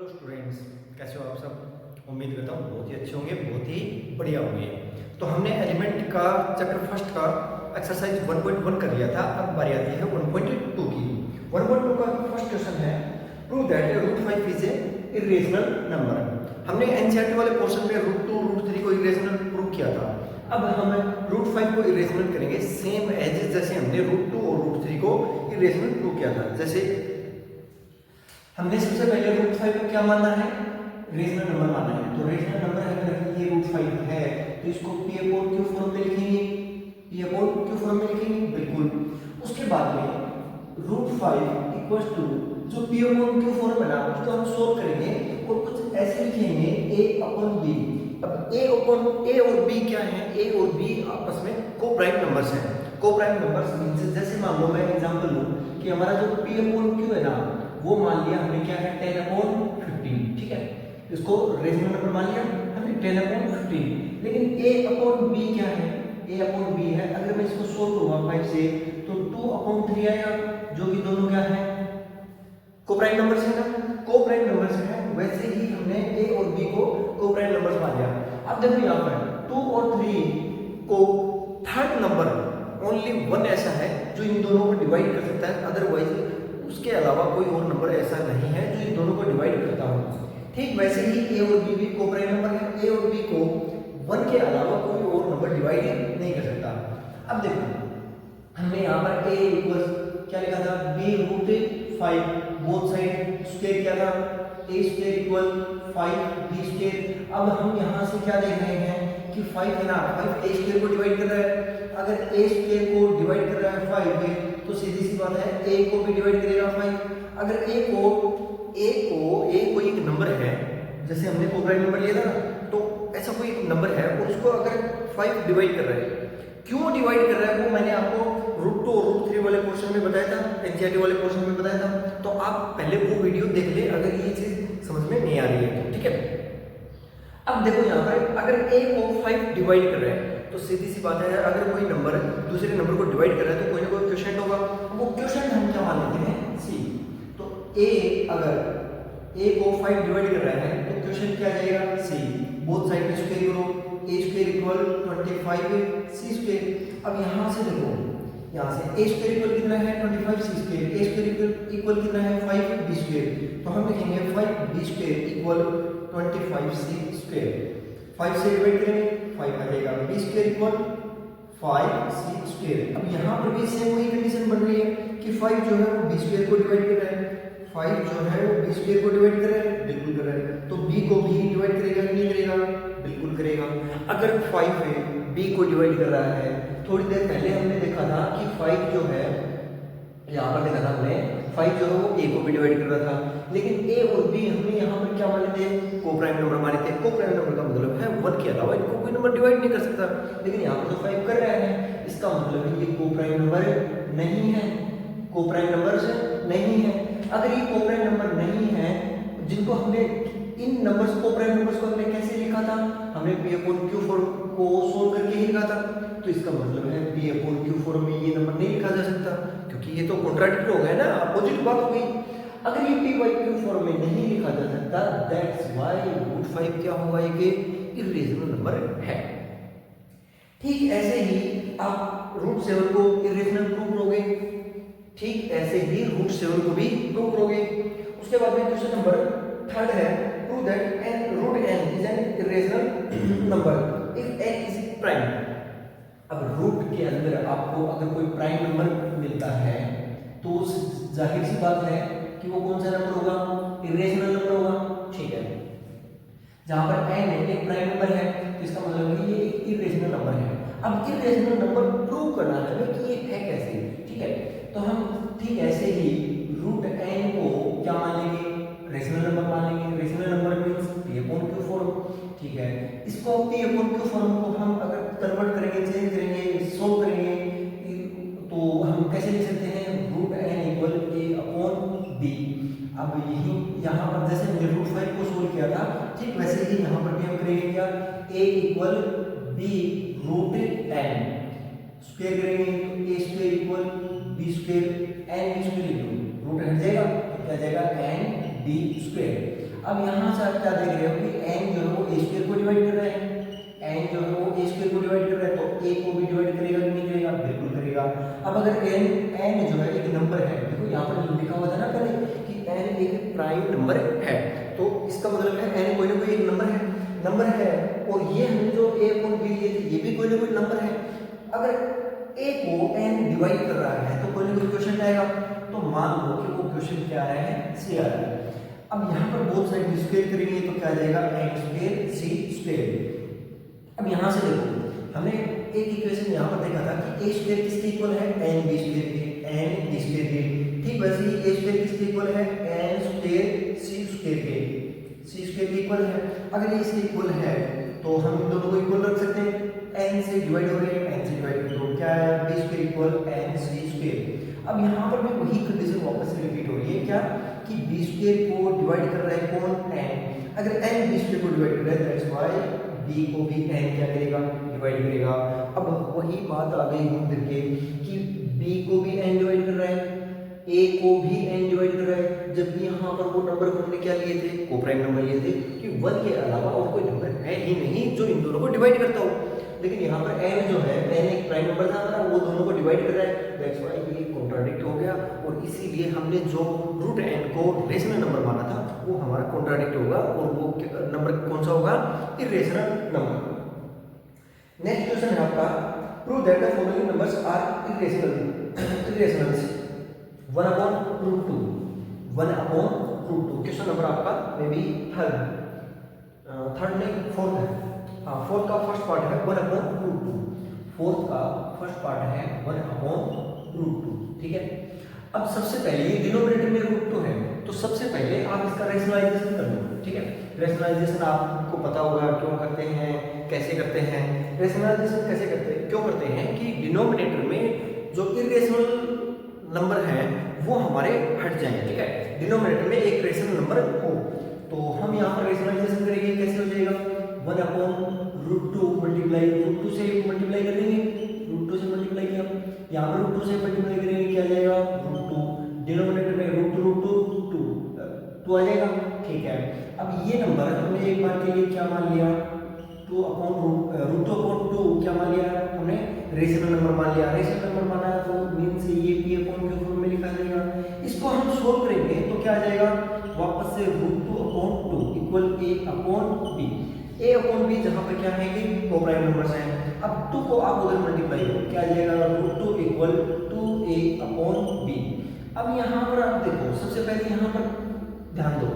Hello students, कैसे हो आप सब। उम्मीद करता हूँ बहुत ही अच्छे होंगे, बहुत ही बढ़िया होंगे। तो हमने एलिमेंट का चैप्टर फर्स्ट का एक्सरसाइज 1.1 कर लिया था। अब बारी आती है 1.2 की। 1.2 का फर्स्ट क्वेश्चन है, prove that √5 is a irrational number. हमने एनसीईआरटी वाले पोर्शन में √2 √3 को इरेशनल प्रूव किया था। अब हम √5 को इरेशनल करेंगे सेम एज जैसे हमने √2 और √3 को इरेशनल प्रूव किया था। जैसे हमने सबसे पहले √5 को क्या मानना है, रेशनल नंबर मानना है। तो रेशनल नंबर है, अगर ये √5 है तो इसको P/Q फॉर्म में लिखेंगे, P/Q फॉर्म में लिखेंगे बिल्कुल। उसके बाद में √5 इक्वल्स टू जो P/Q फॉर्म है ना उसको हम सोल्व करेंगे और कुछ ऐसे लिखेंगे A/B। अब A और B क्या है, A और B आपस में को प्राइम नंबर्स हैं। को प्राइम नंबर्स मींस जैसे मान लो मैं एग्जांपल लूं कि हमारा जो P/Q है ना वो मान लिया हमने क्या है 10/15, ठीक है। इसको रेशनल नंबर मान लिया हमने 10/15। लेकिन A/B क्या है, A/B है, अगर मैं इसको सोल्व करूंगा 5 से तो 2/3 आएगा, जो कि दोनों क्या है को प्राइम नंबर्स है ना, को प्राइम नंबर्स है। वैसे ही हमने A और B को को प्राइम नंबर्स मान लिया। अब देखो यहाँ पर 2 और 3 को थर्ड नंबर ओनली 1 ऐसा है जो इन दोनों को डिवाइड कर सकता है, अदरवाइज उसके अलावा कोई और नंबर ऐसा नहीं है जो इन दोनों को डिवाइड करता हो। ठीक वैसे ही A और B भी को प्राइम नंबर है, A और B को 1 के अलावा कोई और नंबर डिवाइड नहीं कर सकता। अब देखो हमने यहाँ पर A इक्वल्स क्या लिखा था, B√5 बोथ साइड स्क्वायर किया था, A² इक्वल 5B²। अब हम यहाँ से क्या देख रहे हैं कि 5 है ना, 5 A² को डिवाइड कर रहा है। अगर A² को डिवाइड कर रहा है 5 तो सीधी सी बात है A को भी डिवाइड करेगा 5। अगर A को एक नंबर है, जैसे हमने को प्राइम नंबर लिया था ना, तो ऐसा कोई एक नंबर है और उसको अगर 5 डिवाइड कर रहा है, क्यों डिवाइड कर रहा है वो मैंने आपको √2 और √3 वाले पोर्शन में बताया था, एनसीईआरटी वाले पोर्शन में बताया था। तो आप पहले वो वीडियो देख ले अगर ये चीज समझ में नहीं आ रही है तो, ठीक है। अब देखो यहाँ पर अगर A को 5 डिवाइड कर रहा है तो सीधी सी बात है, अगर कोई नंबर दूसरे नंबर को डिवाइड कर रहा है तो कोई ना कोई क्वोशिएंट होगा। वो क्वोशिएंट हम क्या मान लेते हैं, C। तो अगर A को 5 डिवाइड कर रहा है तो क्वोशिएंट क्या आ जाएगा, C। बोथ साइड में स्क्वायर करो, A² इक्वल 25C²। अब यहाँ से देखो, यहाँ से A² इक्वल कितना है 25C², A² इक्वल कितना है 5B²। तो हम लिखेंगे 5B² इक्वल 25C²। 5 से डिवाइड करेंगे 5 आ जाएगा, B² इक्वल 5C²। अब यहाँ पर भी सेम वही कंडीशन बन रही है कि 5 जो है वो B² को डिवाइड कर रहा है, 5 जो है वो B² को डिवाइड कर रहा है, बिल्कुल कर रहा है। तो B को भी डिवाइड करेगा नहीं करेगा, बिल्कुल करेगा। अगर 5 है B को डिवाइड कर रहा है, थोड़ी देर पहले हमने देखा था कि 5 जो है यहाँ पर देखा था हमने 5 जो है वो A को भी डिवाइड कर रहा था, लेकिन A और B हमने यहाँ पर क्या माने थे, को प्राइम नंबर माने थे। को प्राइम नंबर का मतलब है 1 के अलावा इनको कोई नंबर डिवाइड नहीं कर सकता, लेकिन यहाँ पर तो 5 कर रहा है, इसका मतलब है ये को प्राइम नंबर नहीं है, को प्राइम नंबर नहीं है। अगर ये को प्राइम नंबर नहीं है, जिनको हमने इन नंबर्स को प्राइम नंबर्स को हमने कैसे लिखा था, हमने P/Q फॉर्म को सोल्व करके ही लिखा था। तो इसका मतलब है P/Q फॉर्म में ये नंबर नहीं लिखा जा सकता, क्योंकि ये तो कॉन्ट्राडिक्ट हो गया ना, अपोजिट बात हो गई। अगर ये P/Q फॉर्म में नहीं लिखा जा सकता, दैट्स व्हाई √5 क्या होगा, ये इरेशनल नंबर है। ठीक ऐसे ही आप √7 को इरेशनल प्रूव करोगे, ठीक ऐसे ही √7 को भी प्रूव करोगे। उसके बाद में क्वेश्चन नंबर 3 है, prove that √n is an irrational number if n is prime. अब रूट के अंदर आपको अगर कोई प्राइम नंबर मिलता है तो जाहिर सी बात है कि वो कौन सा नंबर होगा, इरेशनल नंबर होगा, ठीक है। जहां पर n एक प्राइम नंबर है तो इसका मतलब है ये एक इरेशनल नंबर है। अब इरेशनल नंबर प्रूव करना है हमें कि ये है कैसे, ठीक है। तो हम ठीक ऐसे ही √n को क्या मान लेंगे, रेशनल नंबर मान लेंगे। Rational number means P/Q form, ठीक है। इसको P/Q फॉर्म को हम अगर कन्वर्ट करेंगे, चेंज करेंगे, सोल्व करेंगे तो हम कैसे लिख सकते हैं, √n इक्वल A/B। अब यही यहाँ पर जैसे हमने √5 को सोल्व किया था, ठीक वैसे ही यहाँ पर भी हम करेंगे क्या, A इक्वल B√n स्क्वायर करेंगे तो A² equal B² n B² √n हट जाएगा तो क्या जाएगा nB²। अब यहाँ से आप क्या देख रहे हो कि n जो है वो a स्क्वायर को डिवाइड कर रहा है, n जो है वो a स्क्वायर को डिवाइड कर रहा है, तो a को भी डिवाइड करेगा कि नहीं करेगा? बिल्कुल करेगा। अब अगर n जो है एक नंबर है, देखो यहाँ पर लिखा हुआ था ना पहले कि n एक प्राइम नंबर है, तो इसका मतलब है n कोई ना कोई एक नंबर है और ये हम जो a अपॉन b लिए थे ये भी कोई ना कोई नंबर है। अगर a को n डिवाइड कर रहा है तो कोई ना कोई क्वेश्चन आएगा, तो मान लो कि वो क्वेश्चन क्या आ रहा है? c आ रहा है। अब यहाँ पर बोथ साइड स्क्वायर करेंगे तो क्या आ जाएगा? n square c square. अब यहाँ से देखो हमने एक इक्वेशन यहाँ पर देखा था कि a स्क्वायर किसके इक्वल है? n b स्क्वायर के, n b स्क्वायर के। ठीक वैसे ही a स्क्वायर किसके इक्वल है? n स्क्वायर c स्क्वायर के, c स्क्वायर के इक्वल है। अगर ये इसके इक्वल है तो हम इन दोनों को इक्वल रख सकते हैं, n से डिवाइड हो रहे हैं, n से डिवाइड तो क्या है? b square equal n c square. अब यहाँ पर भी वही कंडीशन वापस से रिपीट हो रही है, क्या कि b स्क्वायर को डिवाइड कर रहा है कौन? n। अगर n b स्क्वायर को डिवाइड कर रहा है दैट्स व्हाई b को भी n क्या करेगा? डिवाइड करेगा। अब वही बात आ गई घूम फिर के कि b को भी n डिवाइड कर रहा है, a को भी n डिवाइड कर रहा है, जबकि यहाँ पर वो नंबर हमने क्या लिए थे? कोप्राइम नंबर लिए थे कि 1 के अलावा और कोई नंबर है ही नहीं जो इन दोनों को डिवाइड करता हो। लेकिन यहाँ पर n जो है n एक प्राइम नंबर था ना, वो दोनों को डिवाइड कर रहा है, दैट्स व्हाई ये कॉन्ट्राडिक्ट हो गया और इसीलिए हमने जो रूट n को रेशनल नंबर माना था वो हमारा कॉन्ट्राडिक्ट होगा और वो नंबर कौन सा होगा? Irrational number. नेक्स्ट क्वेश्चन है आपका, prove that the following numbers are irrationals 1 upon root 2, 1 upon root 2। Question number आपका मे बी थर्ड नहीं फोर्थ है, हाँ फोर्थ का फर्स्ट पार्ट है 1 अपॉन रूट 2, फोर्थ का फर्स्ट पार्ट है 1 अपॉन रूट 2। ठीक है, अब सबसे पहले ये डिनोमिनेटर में रूट 2 है तो सबसे पहले आप इसका रेशनलाइजेशन कर लो। ठीक है, रेशनलाइजेशन आपको पता होगा क्यों करते हैं, कैसे करते हैं। रेशनलाइजेशन कैसे करते हैं, क्यों करते हैं कि डिनोमिनेटर में जो इरेशनल नंबर है वो हमारे हट जाएंगे। ठीक है, डिनोमिनेटर में एक रेशनल नंबर हो तो हम यहाँ पर रेशनलाइजेशन करेंगे, कैसे हो जाएगा? 1 अपॉन रूट 2 मल्टीप्लाई रूट 2 से मल्टीप्लाई कर देंगे, रूट 2 से मल्टीप्लाई किया, यहाँ पर रूट 2 से मल्टीप्लाई करेंगे क्या आ जाएगा? रूट 2, डिनोमिनेटर में रूट 2 आ जाएगा। ठीक है, अब ये नंबर हमने एक बार के लिए क्या मान लिया? 2 अपॉन रूट 2 अपॉन 2 क्या मान लिया? हमने रेशनल नंबर मान लिया। रेशनल नंबर माना है तो मीन्स ये p अपॉन q फॉर्म में लिखा जाएगा। इसको हम सोल्व करेंगे तो क्या आ जाएगा? वापस से root 2 upon 2 equal a upon b। a upon b जहाँ पे क्या है कि कोप्राइम नंबर्स हैं। अब 2 को आप उधर मल्टीप्लाई करो, क्या आ जाएगा? Root 2 equal 2a upon b। अब यहाँ पर आप देखो, सबसे पहले यहाँ पर ध्यान दो,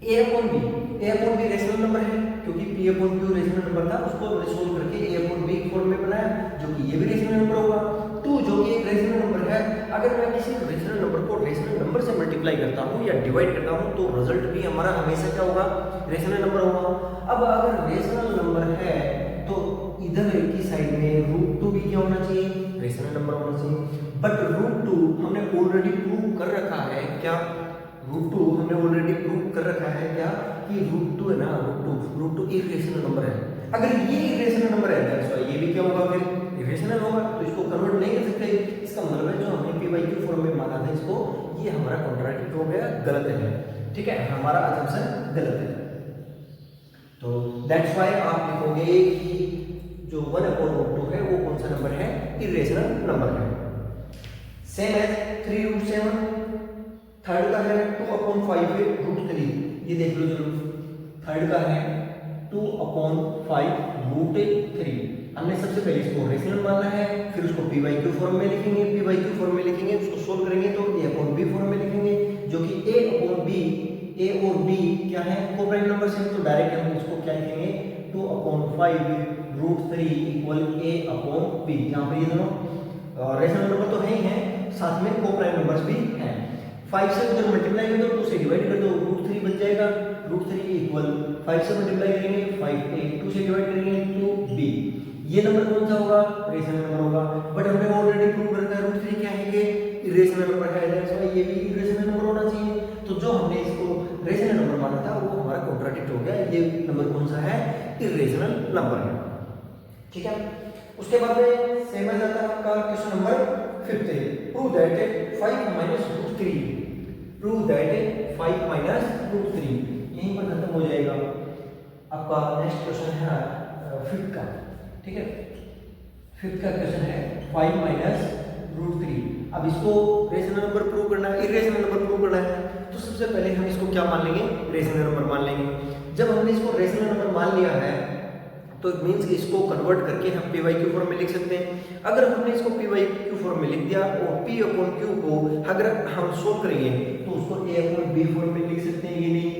a upon b rational number है क्योंकि p upon q rational number था, उसको हमने सोल्व करके a अपॉन b फॉर्म में बनाया जो कि ये भी रेशनल नंबर होगा। 2 जो कि एक रेशनल नंबर है, अगर मैं किसी रेशनल नंबर को रेशनल नंबर से मल्टीप्लाई करता हूँ या डिवाइड करता हूँ तो रिजल्ट भी हमारा हमेशा क्या होगा? रेशनल नंबर होगा। अब अगर रेशनल नंबर है तो इधर की साइड में रूट 2 भी क्या होना चाहिए? रेशनल नंबर होना चाहिए। बट रूट 2 हमने ऑलरेडी प्रूव कर रखा है, क्या? रूट 2 हमने ऑलरेडी प्रूव कर रखा है क्या कि रूट 2 है ना, रूट 2 इरेशनल नंबर है। अगर ये इरेशनल नंबर है दैट्स व्हाई ये भी क्या होगा? फिर इरेशनल होगा, तो इसको कन्वर्ट नहीं कर सकते। इसका मतलब है जो हमने p बाई q फॉर्म में माना था इसको, ये हमारा कॉन्ट्राडिक्ट हो गया, गलत है। ठीक है, हमारा असम्पशन गलत है। तो दैट्स व्हाई आप लिखोगे कि जो 1 अपॉन रूट 2 है वो कौन सा नंबर है? इरेशनल नंबर है। सेम एज 3 रूट 7, थर्ड का है 2 अपॉन 5 रूट 3, ये देख लो जरूर। थर्ड का है 2 अपॉन 5 रूट 3। हमने सबसे पहले इसको रेशनल मानना है, फिर उसको p बाई q फॉर्म में लिखेंगे, p बाई q फॉर्म में लिखेंगे, उसको सोल्व करेंगे तो a अपॉन b फॉर्म में लिखेंगे, जो कि a अपॉन b, a और b क्या है? कोप्राइम नंबर से, तो डायरेक्ट हम इसको क्या लिखेंगे? 2 upon 5 root 3 equal a upon b। यहाँ पर ये दोनों रेशनल नंबर तो है ही है, साथ में कोप्राइम नंबर्स भी हैं। 5 से उधर मल्टीप्लाई कर दो, 2 से डिवाइड कर दो, रूट 3 बच जाएगा। रूट 3 इक्वल 5 से मल्टीप्लाई करेंगे 5a, 2 से डिवाइड करेंगे 2b। ये नंबर कौन सा होगा? रेशनल नंबर होगा। बट हमने ऑलरेडी प्रूव कर रखा है रूट 3 क्या है कि इरेशनल नंबर है, दैट्स व्हाई ये भी इरेशनल नंबर होना चाहिए। तो जो हमने इसको रेशनल नंबर माना था वो हमारा कॉन्ट्राडिक्ट हो गया, ये नंबर कौन सा है? इरेशनल नंबर है। ठीक है, उसके बाद में सेम आ जाता है आपका question number 5, prove that 5 minus root 3, prove that 5 minus root 3। यहीं पर खत्म हो जाएगा। आपका नेक्स्ट क्वेश्चन है फिफ्थ का, ठीक है। फिफ्थ का क्वेश्चन है 5 माइनस रूट 3। अब इसको रेशनल नंबर प्रूव करना है, इरेशनल नंबर प्रूव करना है, तो सबसे पहले हम इसको क्या मान लेंगे, रेशनल नंबर मान लेंगे। जब हमने इसको रेशनल नंबर मान लिया है तो इट मीन्स कि इसको कन्वर्ट करके हम पी वाई क्यू फॉर्म में लिख सकते हैं। अगर हमने इसको पी वाई क्यू फॉर्म में लिख दिया और पी अपॉन क्यू को अगर हम सोल्व करेंगे तो उसको ए अपॉन बी फॉर्म में लिख सकते हैं, ये नहीं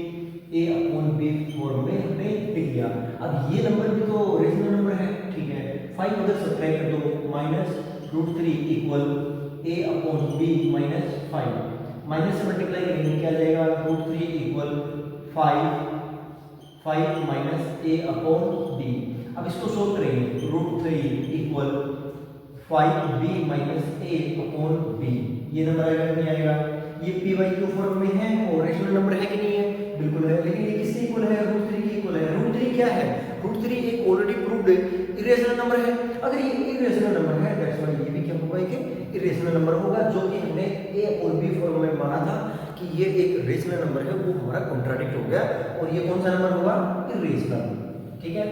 ए अपॉन बी फॉर्म में हमने लिख दिया। अब ये नंबर भी तो रेशनल नंबर है, ठीक है। 5 उधर सब्ट्रैक्ट कर दो, माइनस रूट 3 इक्वल ए अपॉन बी माइनस 5। माइनस से मल्टीप्लाई करेंगे क्या जाएगा, रूट 3 इक्वल 5 माइनस ए अपॉन बी। अब इसको सोल्व करेंगे, रूट 3 इक्वल 5b माइनस ए अपॉन बी। ये नंबर आएगा नहीं आएगा, ये पी वाई क्यू फॉर्म में है और रेशनल नंबर है कि नहीं है, बिल्कुल है। लेकिन ये किसके इक्वल है, रूट 3 के इक्वल है। रूट 3 क्या है, रूट 3 एक ऑलरेडी प्रूव्ड इरेशनल नंबर है। अगर ये इरेशनल नंबर है दैट्स व्हाई ये भी क्या होगा कि इरेशनल नंबर होगा, जो कि हमने ए और बी फॉर्म में माना था कि ये एक रेशनल नंबर है, वो हमारा कॉन्ट्राडिक्ट हो गया और ये कौन सा नंबर होगा, इरेशनल, ठीक है।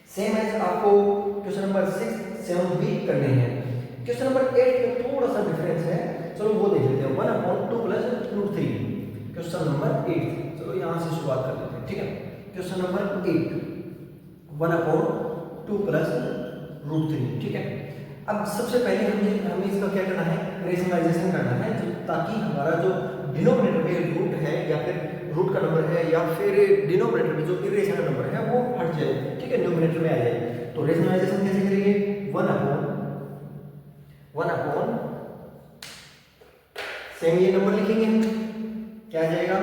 सेम एज आपको क्वेश्चन नंबर 6, 7 भी करने हैं। क्वेश्चन नंबर 8 में थोड़ा सा डिफरेंस है, चलो वो देख लेते हैं। 1/2 प्लस रूट 3, क्वेश्चन नंबर 8। चलो यहाँ से शुरुआत कर लेते हैं, ठीक है। क्वेश्चन नंबर 8, 1/2 प्लस रूट 3, ठीक है। अब सबसे पहले हमें इसका क्या करना है, रेशनलाइजेशन करना है, ताकि हमारा जो डिनोमिनेटर में रूट है या फिर रूट का नंबर है या फिर डिनोमिनेटर में जो इरेशनल नंबर है वो हट जाए, ठीक है, न्यूमरेटर में आ जाए। तो रेशनलाइजेशन कैसे करेंगे, 1/, सेम ये नंबर लिखेंगे हम, क्या आ जाएगा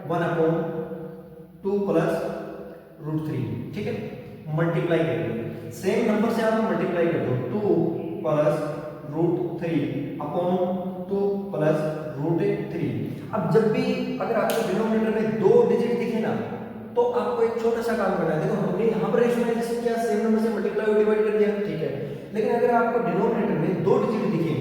1/2 प्लस रूट 3, ठीक है। मल्टीप्लाई करेंगे, सेम नंबर से आप मल्टीप्लाई कर दो, 2 plus root 3 upon 2 plus root 3। अब जब भी अगर आपको डिनोमिनेटर में 2 डिजिट दिखे ना तो आपको एक छोटा सा काम करना है। देखो हमने यहाँ पर रेशनलाइजेशन किया, सेम नंबर से मल्टीप्लाई और डिवाइड कर दिया, ठीक है। लेकिन अगर आपको डिनोमिनेटर में 2 डिजिट दिखे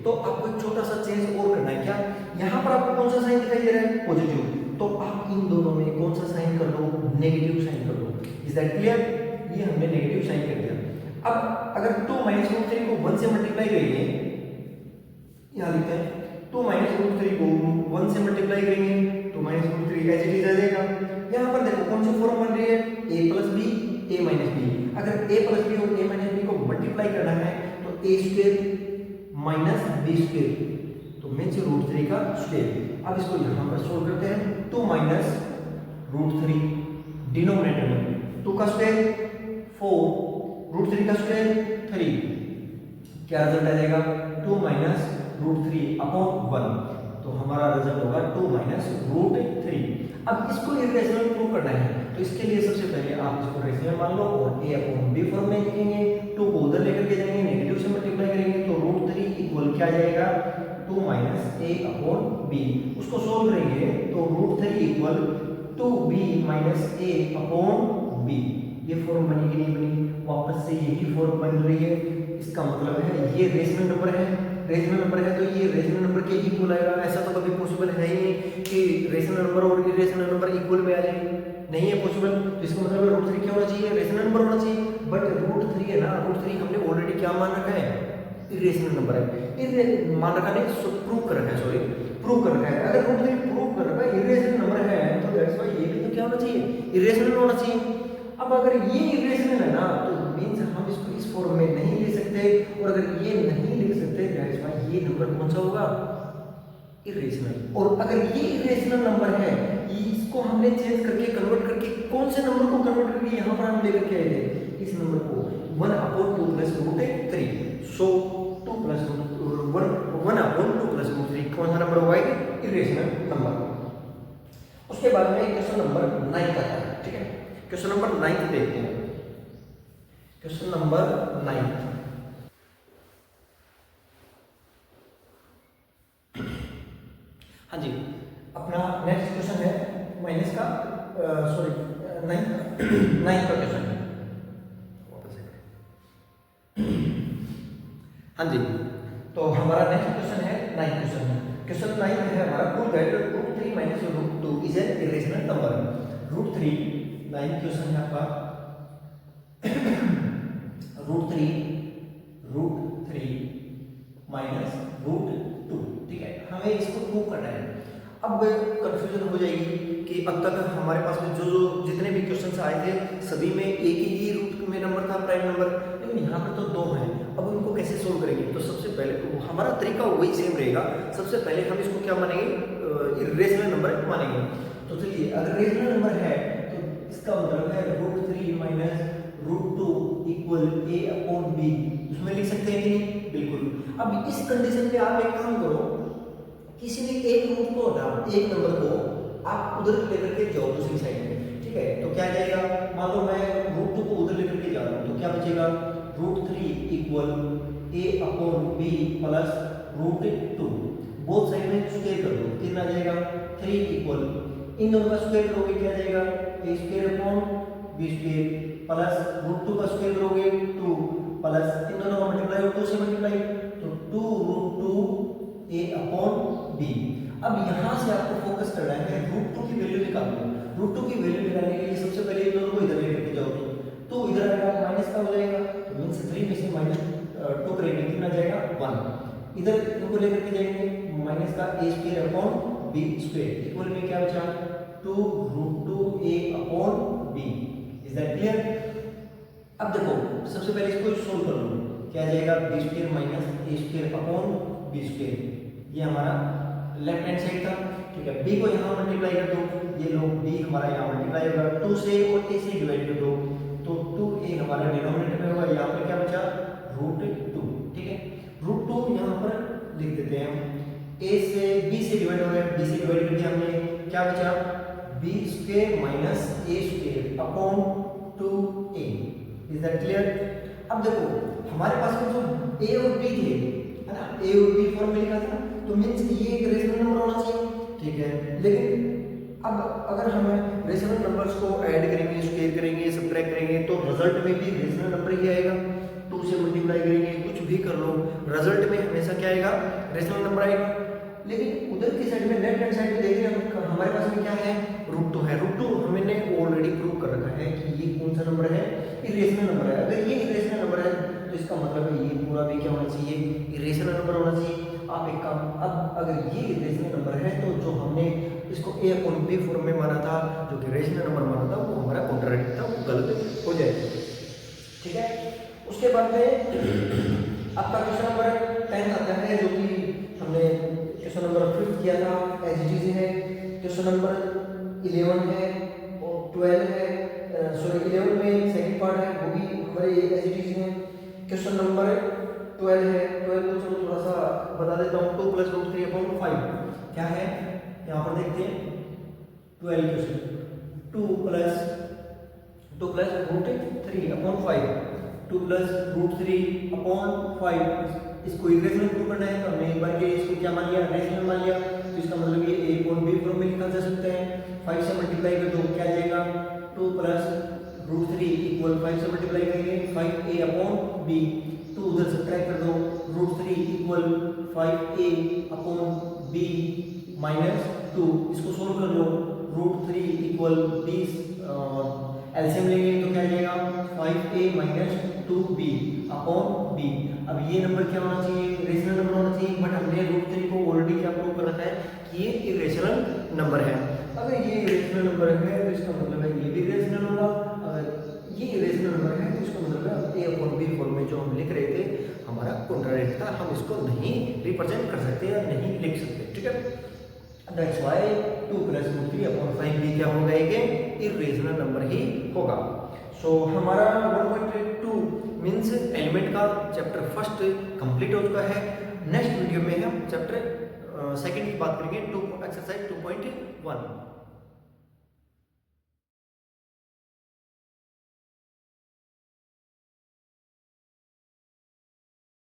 तो आपको एक छोटा सा चेंज और करना है। क्या, यहाँ पर आपको कौन सा साइन दिखाई दे रहा है, पॉजिटिव, तो आप इन दोनों में कौन सा साइन कर दो, नेगेटिव साइन कर दो। इज दैट क्लियर, ये हमने नेगेटिव साइन कर दिया। अब अगर 2 माइनस रूट 3 को 1 से मल्टीप्लाई करेंगे, यहाँ लिखते हैं 2 माइनस रूट 3 को 1 से मल्टीप्लाई करेंगे, 2 minus root 3 as it is आ जाएगा। यहाँ पर देखो कौन सी फॉर्म बन रही है, a plus B, a minus B. अगर a प्लस बी और a माइनस बी को मल्टीप्लाई करना है तो a square minus B square, तो मीन्स रूट 3 का स्क्वायर। अब इसको यहाँ पर सोल्व करते हैं, 2 माइनस रूट 3 डिनोमिनेटर में 2 का स्क्वायर 4, रूट 3 का स्क्वायर 3, क्या रिजल्ट आ जाएगा, 2 माइनस रूट 3 अपॉन 1, तो हमारा रिजल्ट होगा 2 माइनस रूट 3। अब इसको इरेशनल प्रूव करना है, तो इसके लिए सबसे पहले आप इसको रेशनल मान लो और a अपॉन b फॉर्म में लिखेंगे, 2 को उधर लेकर के जाएंगे, नेगेटिव से मल्टीप्लाई करेंगे, तो रूट 3 इक्वल क्या जाएगा, 2 माइनस a अपॉन b। उसको सोल्व करेंगे तो root 3 equal 2b minus a upon b। ये फॉर्म बनी कि नहीं बनी, वापस से यही फॉर्म बन रही है। इसका मतलब है ये रेशनल नंबर है, रेशनल नंबर है तो ये रेशनल नंबर के इक्वल आएगा। ऐसा तो कभी पॉसिबल है ही नहीं कि रेशनल नंबर और इरेशनल नंबर इक्वल में आ जाए, नहीं है पॉसिबल। तो इसका मतलब है रूट 3 क्या होना चाहिए, रेशनल नंबर होना चाहिए। बट रूट 3 है ना, रूट 3 हमने ऑलरेडी क्या मान रखा है, इरेशनल नंबर है, मान रखा नहीं, प्रूव कर रखा है, सॉरी प्रूव कर रखा है। अगर रूट 3 प्रूव कर रखा है इरेशनल नंबर है तो दैट्स व्हाई ये भी तो क्या होना चाहिए, इरेशनल होना चाहिए। अब अगर ये इरेशनल है ना तो मींस हम इसको इस फॉर्म में नहीं लिख सकते, और अगर ये नहीं लिख सकते दैट्स व्हाई ये नंबर कौन सा होगा, इरेशनल। और अगर ये इरेशनल नंबर है, इसको हमने चेंज करके कन्वर्ट करके कौन से नंबर को कन्वर्ट करके यहाँ पर हम लेकर के आए थे, इस नंबर को 1/2 प्लस रूट 3। सो 2 प्लस 1/2 प्लस रूट 3 कौन सा नंबर होगा, इरेशनल नंबर। उसके बाद में क्वेश्चन नंबर 9 आता है, ठीक है। क्वेश्चन नंबर 9 देखते हैं, क्वेश्चन नंबर 9। हाँ जी, अपना नेक्स्ट क्वेश्चन है माइनस का, सॉरी 9 का क्वेश्चन है। हाँ जी, तो हमारा नेक्स्ट क्वेश्चन है 9 क्वेश्चन है। क्वेश्चन 9 है हमारा, prove that √3 minus √2 is an irrational number. √3 9 question है आपका √3 माइनस √2, ठीक है, हमें इसको प्रूव करना है। अब कंफ्यूजन हो जाएगी कि अब तक हमारे पास में जो जितने भी क्वेश्चंस आए थे सभी में एक ही रूट में नंबर था, प्राइम नंबर, लेकिन यहाँ पर तो दो हैं। अब उनको कैसे सोल्व करेंगे? तो सबसे पहले हमारा तरीका वही सेम रहेगा। सबसे पहले हम इसको क्या मानेंगे? इरेशनल नंबर मानेंगे। तो चलिए, अगर रेशनल नंबर है तो इसका मतलब है √3 माइनस √2 इक्वल a/b, उसमें लिख सकते हैं कि नहीं? बिल्कुल। अब इस कंडीशन पे आप एक काम करो, किसी भी एक रूट को ना, एक नंबर को आप उधर लेकर के जाओ दूसरी साइड में, ठीक है? तो क्या जाएगा? मान लो मैं √2 को उधर लेकर के जा रहा हूँ, तो क्या बचेगा? √3 equal a/b plus √2, both side में स्क्वायर कर दो, कितना जाएगा? 3 इक्वल, इन दोनों का स्क्वायर करोगे क्या जाएगा? a²/b² प्लस √2 का स्क्वायर करोगे 2 प्लस इन दोनों का मल्टीप्लाई 2 से मल्टीप्लाई, तो 2√2a/b। अब यहाँ से आपको फोकस करना है √2 की वैल्यू निकालनी है। √2 की वैल्यू निकालने के लिए सबसे पहले इन दोनों को इधर लेकर के जाओ, तो इधर आएगा माइनस का हो जाएगा, तो मींस 3 में से -2 करेंगे, कितना जाएगा? 1। इधर इनको लेकर के जाएंगे, माइनस का a²/b² इक्वल में क्या बचा? 2√2a/b। Is that clear? अब देखो, सबसे पहले इसको सोल्व कर लो, क्या जाएगा? b² माइनस a²/b², ये हमारा लेफ्ट हैंड साइड था, ठीक है। b को यहाँ मल्टीप्लाई कर दो, ये लो b हमारा यहाँ मल्टीप्लाई होगा 2 से और a से डिवाइड कर दो, तो 2a हमारा डिनोमिनेटर में होगा, यहाँ पर क्या बचा? √2, ठीक है। √2 यहाँ पर लिख देते हैं हम, a से b से डिवाइड हो रहा है, b से डिवाइड करके हमने क्या बचा? b² minus a²/2a। Is that clear? अब देखो, हमारे पास में जो a और b थे, है ना, a और b फॉर्म में लिखा था, तो मींस ये एक रेशनल नंबर होना चाहिए, ठीक है। लेकिन अब अगर हम रेशनल नंबर्स को ऐड करेंगे, स्क्वायर करेंगे, सबट्रैक्ट करेंगे, तो रिजल्ट में भी रेशनल नंबर ही आएगा। 2 से मल्टीप्लाई करेंगे, कुछ भी कर लो, रिजल्ट में हमेशा क्या आएगा? रेशनल नंबर आएगा। लेकिन उधर की साइड में, लेफ्ट हैंड साइड में देखिए, हमारे पास में क्या है? √2 है। √2 हमने ऑलरेडी प्रूव कर रखा है कि ये कौन सा नंबर है? इरेशनल नंबर है। अगर ये इरेशनल नंबर है तो इसका मतलब है ये पूरा भी क्या होना चाहिए? इरेशनल नंबर होना चाहिए। आप एक काम, अब अगर ये इरेशनल नंबर है तो जो हमने इसको a/b फॉर्म में माना था, जो कि रेशनल नंबर माना था, वो हमारा कॉन्ट्राडिक्ट था, वो गलत हो जाएगा, ठीक है। उसके बाद में आपका क्वेश्चन नंबर 10 आता है, जो कि हमने क्वेश्चन नंबर 5 किया था, एज इट इज है। क्वेश्चन नंबर 11 है और 12 है, सॉरी 11 में सेकंड पार्ट है, वो भी हमारे एज इट इज है। क्वेश्चन नंबर 12 है, 12 को चलो थोड़ा सा बता देता हूँ। 2 + √3/5 क्या है? यहाँ पर देखते हैं 12 क्वेश्चन, 2 + √3/5, 2 + √3/5, इसको इरेशनल प्रूव करना है, तो हमने एक बार के इसको क्या मान लिया? रेशनल मान लिया, तो इसका मतलब ये a/b फॉर्म में लिखा जा सकता है। 5 से मल्टीप्लाई कर दो, क्या जाएगा? 2 + √3 इक्वल 5 से मल्टीप्लाई करेंगे 5a/b, तो उधर सब्ट्रैक्ट कर दो, √3 इक्वल 5a/b माइनस 2, इसको सोल्व कर लो, √3 इक्वल 20, एलसीएम लेंगे तो क्या जाएगा? 5a minus 2b/b। अब ये नंबर क्या होना चाहिए? रेशनल नंबर होना चाहिए, बट हमने √3 को ऑलरेडी क्या प्रूव कर रखा है कि ये इरेशनल नंबर है। अगर ये इरेशनल नंबर है तो इसका मतलब है ये भी इरेशनल होगा। अगर ये इरेशनल नंबर है तो इसका मतलब है a/b फॉर्म में जो हम लिख रहे थे हमारा कॉन्ट्राडिक्ट था, हम इसको नहीं रिप्रेजेंट कर सकते या नहीं लिख सकते, ठीक है। दैट्स व्हाई 2 + √3/5 भी क्या होगा? एक इरेशनल नंबर ही होगा। सो हमारा 1.2 मीन्स एलिमेंट का चैप्टर फर्स्ट कंप्लीट हो चुका है। नेक्स्ट वीडियो में हम चैप्टर सेकंड की बात करेंगे, एक्सरसाइज 2.1।